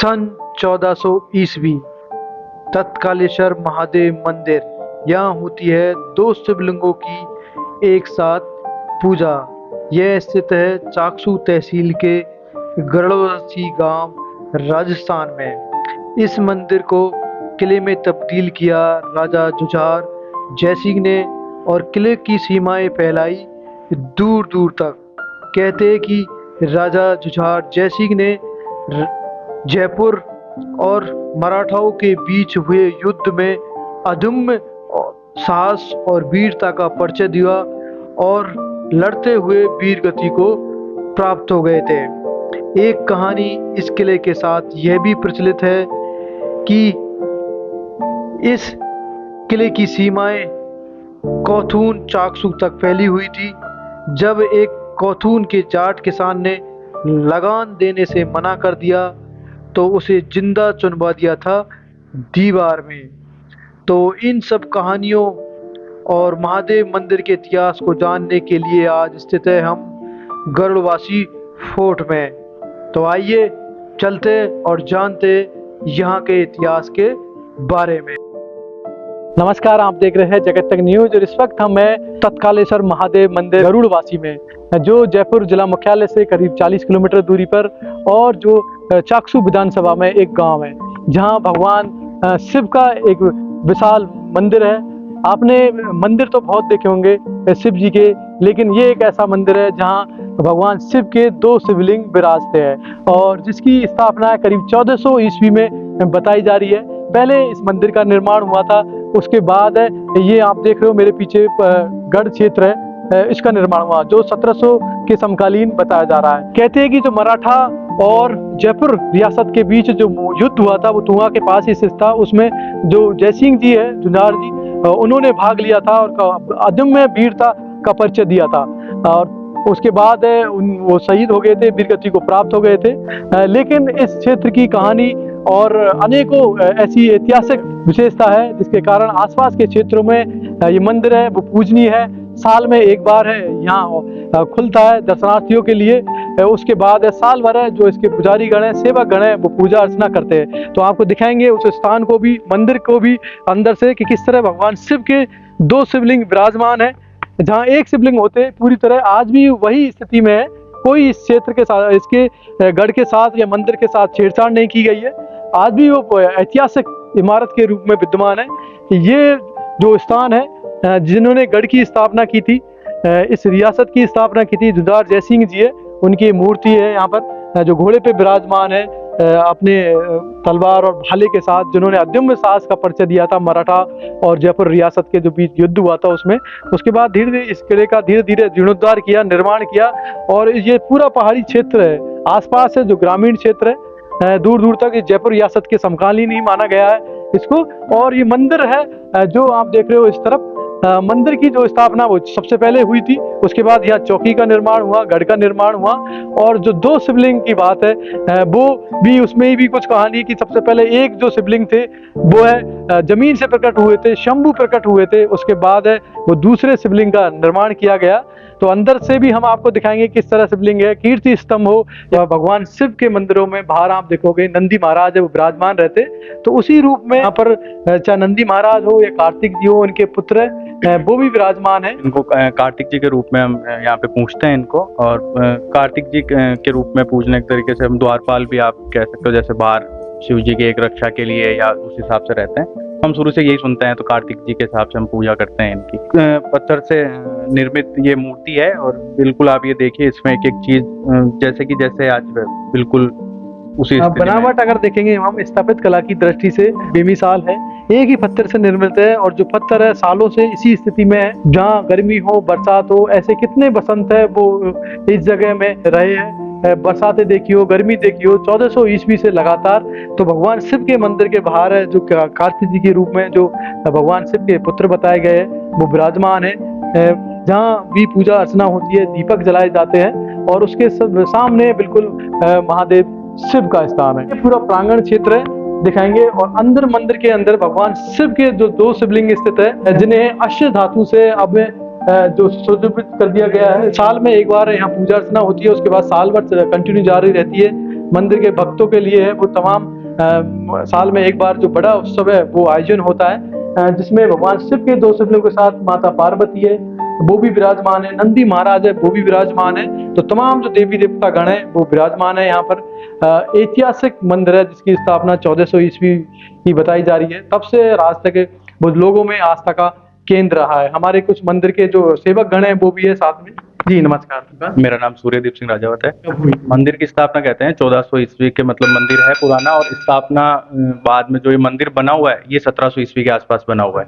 सन 1400 ईस्वी तत्कालेश्वर महादेव मंदिर। यहाँ होती है दो शिवलिंगों की एक साथ पूजा। यह स्थित है चाकसू तहसील के गरुड़वासी गांव राजस्थान में। इस मंदिर को किले में तब्दील किया राजा जुझार जयसिंह ने और किले की सीमाएं फैलाई दूर दूर तक। कहते हैं कि राजा जुझार जयसिंह ने जयपुर और मराठाओं के बीच हुए युद्ध में अदम्य साहस और वीरता का परिचय दिया और लड़ते हुए वीर गति को प्राप्त हो गए थे। एक कहानी इस किले के साथ यह भी प्रचलित है कि इस किले की सीमाएं कौथून चाकसू तक फैली हुई थी। जब एक कौथून के जाट किसान ने लगान देने से मना कर दिया तो उसे जिंदा चुनवा दिया था दीवार में। तो इन सब कहानियों और महादेव मंदिर के इतिहास को जानने के लिए आज स्थित है हम गरुड़वासी फोर्ट में। तो आइए चलते और जानते यहाँ के इतिहास के बारे में। नमस्कार, आप देख रहे हैं जगत तक न्यूज और इस वक्त हम हैं तत्कालेश्वर महादेव मंदिर गरुड़वासी में, जो जयपुर जिला मुख्यालय से करीब 40 किलोमीटर दूरी पर और जो चाकसू विधानसभा में एक गांव है, जहां भगवान शिव का एक विशाल मंदिर है। आपने मंदिर तो बहुत देखे होंगे शिव जी के, लेकिन ये एक ऐसा मंदिर है जहां भगवान शिव के दो शिवलिंग विराजते हैं और जिसकी स्थापना करीब 1400 ईस्वी में बताई जा रही है। पहले इस मंदिर का निर्माण हुआ था, उसके बाद ये आप देख रहे हो मेरे पीछे गढ़ क्षेत्र है, इसका निर्माण हुआ जो 1700 के समकालीन बताया जा रहा है। कहते हैं कि जो मराठा और जयपुर रियासत के बीच जो युद्ध हुआ था वो तुंगा के पास ही स्थित था। उसमें जो जयसिंह जी है जुझार जी, उन्होंने भाग लिया था और अदम्य वीरता का परिचय दिया था और उसके बाद वो शहीद हो गए थे, वीरगति को प्राप्त हो गए थे। लेकिन इस क्षेत्र की कहानी और अनेकों ऐसी ऐतिहासिक विशेषता है जिसके कारण आसपास के क्षेत्रों में ये मंदिर है वो पूजनीय है। साल में एक बार है यहाँ खुलता है दर्शनार्थियों के लिए। उसके बाद साल भर है जो इसके पुजारी गण है, सेवक गण है, वो पूजा अर्चना करते हैं। तो आपको दिखाएंगे उस स्थान को भी, मंदिर को भी अंदर से कि किस तरह भगवान शिव के दो शिवलिंग विराजमान है। जहाँ एक शिवलिंग होते पूरी तरह आज भी वही स्थिति में है। कोई इस क्षेत्र के साथ, इसके गढ़ के साथ या मंदिर के साथ छेड़छाड़ नहीं की गई है। आज भी वो ऐतिहासिक इमारत के रूप में विद्यमान है। ये जो स्थान है जिन्होंने गढ़ की स्थापना की थी, इस रियासत की स्थापना की थी, जुझार जयसिंह जी है, उनकी मूर्ति है यहाँ पर जो घोड़े पे विराजमान है अपने तलवार और भाले के साथ, जिन्होंने अदम्य साहस का परिचय दिया था मराठा और जयपुर रियासत के जो बीच युद्ध हुआ था उसमें। उसके बाद धीरे धीरे इस किले का धीरे धीरे जीर्णोद्धार किया, निर्माण किया और ये पूरा पहाड़ी क्षेत्र है, आसपास है जो ग्रामीण क्षेत्र है, दूर दूर तक जयपुर रियासत के समकालीन ही माना गया है इसको। और ये मंदिर है जो आप देख रहे हो इस तरफ, मंदिर की जो स्थापना वो सबसे पहले हुई थी। उसके बाद यहाँ चौकी का निर्माण हुआ, गढ़ का निर्माण हुआ और जो दो शिवलिंग की बात है वो भी, उसमें भी कुछ कहानी कि सबसे पहले एक जो शिवलिंग थे वो है जमीन से प्रकट हुए थे, शंभु प्रकट हुए थे। उसके बाद है वो दूसरे शिवलिंग का निर्माण किया गया। तो अंदर से भी हम आपको दिखाएंगे किस तरह शिवलिंग है। कीर्ति स्तंभ हो या भगवान शिव के मंदिरों में बाहर आप देखोगे नंदी महाराज है वो विराजमान रहते, तो उसी रूप में यहाँ पर चाहे नंदी महाराज हो या कार्तिक जी हो, उनके पुत्र वो भी विराजमान है। इनको कार्तिक जी के रूप में हम यहाँ पे पूछते हैं इनको, और कार्तिक जी के रूप में पूजने के तरीके से हम द्वारपाल भी आप कह सकते हो, जैसे बाहर शिव जी की एक रक्षा के लिए या उस हिसाब से रहते हैं। हम शुरू से यही सुनते हैं, तो कार्तिक जी के हिसाब से हम पूजा करते हैं इनकी। पत्थर से निर्मित ये मूर्ति है और बिल्कुल आप ये देखिए इसमें एक एक चीज जैसे आज बिल्कुल उसी बनावट अगर देखेंगे हम स्थापित कला की दृष्टि से बेमिसाल है। एक ही पत्थर से निर्मित है और जो पत्थर है सालों से इसी स्थिति में है। जहाँ गर्मी हो बरसात हो, ऐसे कितने बसंत है वो इस जगह में रहे हैं। बरसातें देखियो, गर्मी देखियो, 1400 ईस्वी से लगातार। तो भगवान शिव के मंदिर के बाहर है जो कार्तिक जी के रूप में जो भगवान शिव के पुत्र बताए गए वो विराजमान है। जहाँ भी पूजा अर्चना होती है, दीपक जलाए जाते हैं और उसके सामने बिल्कुल महादेव शिव का स्थान है। ये पूरा प्रांगण क्षेत्र है, दिखाएंगे। और अंदर मंदिर के अंदर भगवान शिव के जो दो शिवलिंग स्थित है, जिन्हें अश्व धातु से अब जो सुशोभित कर दिया गया है। साल में एक बार यहाँ पूजा अर्चना होती है, उसके बाद साल भर कंटिन्यू जारी रहती है। मंदिर के भक्तों के लिए है वो तमाम साल में एक बार जो बड़ा उत्सव है वो आयोजन होता है, जिसमें भगवान शिव के दो शिवलिंगों के साथ माता पार्वती है वो भी विराजमान है, नंदी महाराज है वो भी विराजमान है। तो तमाम जो देवी देवता गण है वो विराजमान है यहाँ पर। ऐतिहासिक मंदिर है जिसकी स्थापना 1400 ईस्वी की बताई जा रही है। तब से आज तक वो लोगों में आस्था का केंद्र रहा है। हमारे कुछ मंदिर के जो सेवक गण हैं वो भी है साथ में। जी नमस्कार। मेरा नाम सूर्यदीप सिंह राजावत है। मंदिर की स्थापना कहते हैं 1400 ईस्वी के, मतलब मंदिर है पुराना, और स्थापना बाद में जो ये मंदिर बना हुआ है ये 1700 ईस्वी के आसपास बना हुआ है।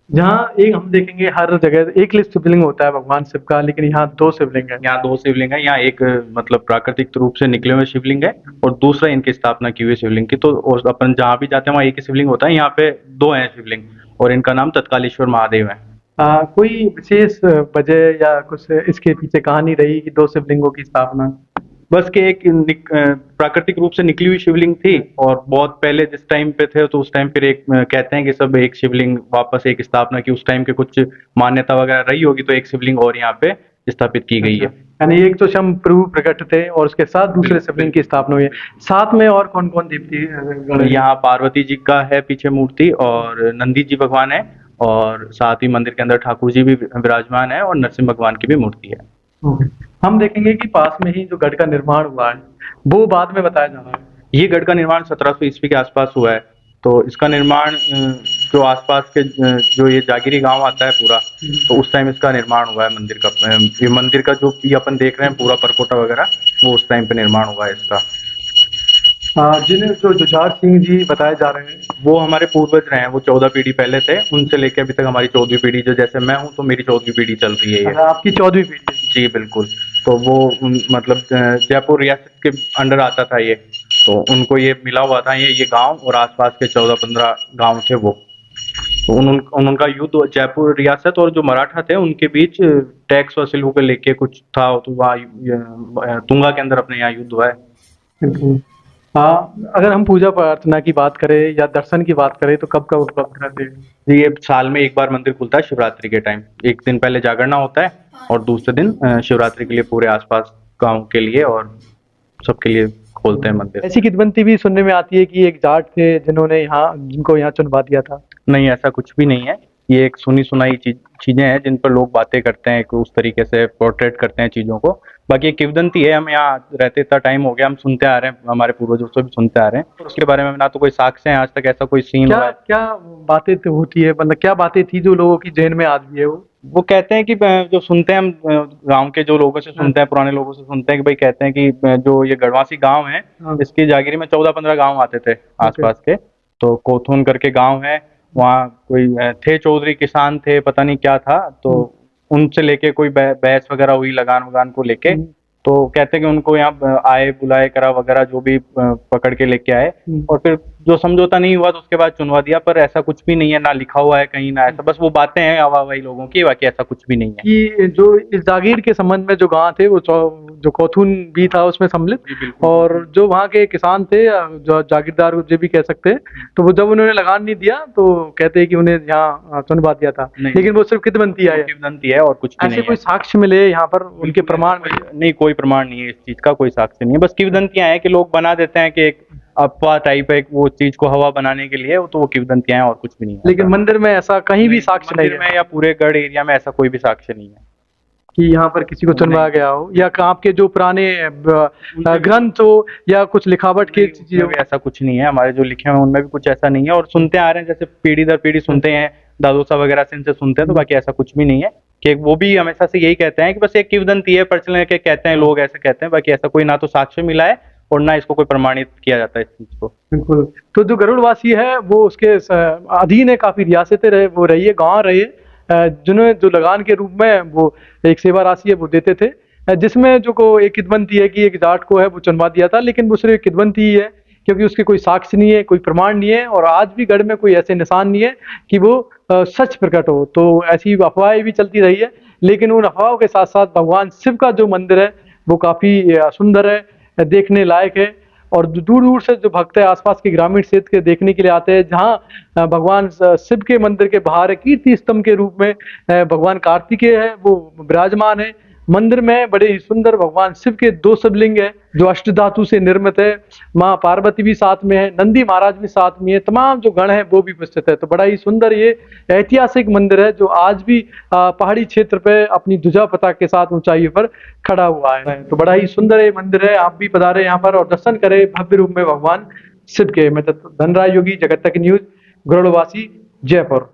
जहाँ एक हम देखेंगे हर जगह एक लिस्ट शिवलिंग होता है भगवान शिव का, लेकिन यहाँ दो शिवलिंग है। यहाँ दो शिवलिंग है। यहाँ एक मतलब प्राकृतिक रूप से निकले हुए शिवलिंग है और दूसरा इनकी स्थापना की हुई शिवलिंग की। तो और अपन जहाँ भी जाते हैं वहाँ एक ही शिवलिंग होता है। यहाँ पे दो हैं शिवलिंग और इनका नाम तत्कालेश्वर महादेव है। कोई विशेष वजह या कुछ इसके पीछे कहानी रही कि दो शिवलिंगों की स्थापना? बस के एक प्राकृतिक रूप से निकली हुई शिवलिंग थी और बहुत पहले जिस टाइम पे थे तो उस टाइम फिर एक कहते हैं कि सब एक शिवलिंग वापस एक स्थापना की, उस टाइम के कुछ मान्यता वगैरह रही होगी तो एक शिवलिंग और यहाँ पे स्थापित की गई है। यानी एक तो शंभ प्रभु प्रकट थे और उसके साथ दूसरे शिवलिंग की स्थापना हुई है। साथ में और कौन कौन देवती? यहाँ पार्वती जी का है पीछे मूर्ति और नंदी जी भगवान है और साथ ही मंदिर के अंदर ठाकुर जी भी विराजमान है और नरसिंह भगवान की भी मूर्ति है। हम देखेंगे कि पास में ही जो गढ़ का निर्माण हुआ है वो बाद में बताया जा रहा है। ये गढ़ का निर्माण 1700 ईस्वी के आसपास हुआ है। तो इसका निर्माण जो आसपास के जो ये जागीरी गांव आता है पूरा, तो उस टाइम इसका निर्माण हुआ है मंदिर का। ये मंदिर का जो ये अपन देख रहे हैं पूरा परकोटा वगैरह वो उस टाइम पे निर्माण हुआ है इसका। जिन्हें जो जुझार सिंह जी बताए जा रहे हैं वो हमारे पूर्वज रहे हैं। वो 14 पीढ़ी पहले थे, उनसे लेके अभी तक हमारी 14वीं पीढ़ी, जो जैसे मैं हूँ तो मेरी 14वीं पीढ़ी चल रही है ये। आपकी 14वीं पीढ़ी? जी बिल्कुल। तो वो मतलब जयपुर रियासत के अंडर आता था ये, तो उनको ये मिला हुआ था ये गांव और आसपास के 14-15 गांव थे वो। तो उनका युद्ध जयपुर रियासत और जो मराठा थे उनके बीच टैक्स वसूल को लेके कुछ था, तो वहाँ तुंगा के अंदर अपने यहाँ युद्ध हुआ है। अगर हम पूजा प्रार्थना की बात करें या दर्शन की बात करें तो कब कब उपलब्ध रहते हैं? जी ये साल में एक बार मंदिर खुलता है शिवरात्रि के टाइम। एक दिन पहले जागरणा होता है और दूसरे दिन शिवरात्रि के लिए पूरे आसपास गांव के लिए और सबके लिए खोलते हैं मंदिर। ऐसी किदवंती भी सुनने में आती है कि एक जाट थे जिनको यहाँ चुनवा दिया था। नहीं, ऐसा कुछ भी नहीं है। ये एक सुनी सुनाई चीजें हैं जिन पर लोग बातें करते हैं, उस तरीके से पोर्ट्रेट करते हैं चीजों को। बाकी एक किंवदंती है, हम यहाँ रहते इतना टाइम हो गया, हम सुनते आ रहे हैं, हमारे पूर्वजों से भी सुनते आ रहे हैं। उसके बारे में ना तो कोई साक्ष्य है आज तक ऐसा कोई सीन हुआ है। क्या बातें तो होती है, मतलब क्या बातें थी जो लोगों की जहन में आज भी है? वो कहते हैं कि जो सुनते हैं हम गांव के जो लोगों से सुनते हैं, पुराने लोगों से सुनते हैं कि भाई कहते हैं कि जो ये गढ़वासी गांव है इसकी जागीरी में 14-15 गांव आते थे आसपास के। तो कोथून करके गांव है, वहाँ कोई थे चौधरी किसान थे, पता नहीं क्या था, तो उनसे लेके कोई बहस वगैरह हुई लगान वगान को लेके। तो कहते हैं कि उनको यहाँ आए बुलाए करा वगैरह जो भी पकड़ के लेके आए और फिर जो समझौता नहीं हुआ तो उसके बाद चुनवा दिया। पर ऐसा कुछ भी नहीं है, ना लिखा हुआ है कहीं, ना ऐसा, बस वो बातें हैं आवाजाही लोगों की, बाकी ऐसा कुछ भी नहीं है। कि जो इस जागीर के संबंध में जो गांव थे वो जो कोथून भी था उसमें सम्मिलित, और जो वहाँ के किसान थे जो जागीरदार जो भी कह सकते हैं, तो वो जब उन्होंने लगान नहीं दिया तो कहते हैं कि उन्हें यहाँ चुनवा दिया था, लेकिन वो सिर्फ किदवंती है और कुछ नहीं। ऐसे कोई साक्ष्य मिले यहाँ पर, उनके प्रमाण नहीं, कोई प्रमाण नहीं है इस चीज का, कोई साक्ष्य नहीं है। बस किंवदंतियां हैं कि लोग बना देते हैं कि एक अफवाह टाइप है वो चीज को हवा बनाने के लिए, तो वो किंवदंतियां हैं और कुछ भी नहीं है। लेकिन मंदिर में ऐसा कहीं भी साक्ष्य नहीं है, या पूरे गढ़ एरिया में ऐसा कोई भी साक्ष्य नहीं है कि यहाँ पर किसी को चुनवाया गया हो, या आपके जो पुराने ग्रंथ हो या कुछ लिखावट की चीजें, ऐसा कुछ नहीं है। हमारे जो लिखे हैं उनमें भी कुछ ऐसा नहीं है, और सुनते आ रहे हैं जैसे पीढ़ी दर पीढ़ी सुनते हैं, दादोसा वगैरह से इनसे सुनते हैं, तो बाकी ऐसा कुछ भी नहीं है। कि वो भी हमेशा से यही कहते हैं कि बस एक किंवदंती है, प्रचलन के कहते हैं लोग, ऐसे कहते हैं, बाकी ऐसा कोई ना तो साक्ष्य मिला है और ना इसको कोई प्रमाणित किया जाता है इस चीज को। बिल्कुल। तो जो गरुड़वासी है वो उसके अधीन है, काफी रियासतें रहे, वो रही है, गाँव रहे, जिन्होंने जो लगान के रूप में वो एक सेवा राशि है वो देते थे, जिसमें जो को एक किदवंती है कि एक जाट को है वो चुनवा दिया था, लेकिन वो सिर्फ किदवंती ही है क्योंकि उसके कोई साक्ष्य नहीं है, कोई प्रमाण नहीं है, और आज भी गढ़ में कोई ऐसे निशान नहीं है कि वो सच प्रकट हो। तो ऐसी अफवाहें भी चलती रही है, लेकिन उन अफवाहों के साथ साथ भगवान शिव का जो मंदिर है वो काफी सुंदर है, देखने लायक है, और दूर दूर से जो भक्त है आसपास के ग्रामीण क्षेत्र के देखने के लिए आते हैं। जहाँ भगवान शिव के मंदिर के बाहर कीर्ति स्तंभ के रूप में भगवान कार्तिकेय है वो विराजमान है, मंदिर में बड़े ही सुंदर भगवान शिव के 2 शिवलिंग है जो अष्ट धातु से निर्मित है। माँ पार्वती भी साथ में है, नंदी महाराज भी साथ में है, तमाम जो गण है वो भी उपस्थित है। तो बड़ा ही सुंदर ये ऐतिहासिक मंदिर है जो आज भी पहाड़ी क्षेत्र पे अपनी ध्वजा पताका के साथ ऊंचाई पर खड़ा हुआ है। तो बड़ा ही सुंदर ये मंदिर है, आप भी पधारे यहाँ पर और दर्शन करें भव्य रूप में भगवान शिव के। मैं धनराज योगी, जगत तक न्यूज, गरुड़वासी, जयपुर।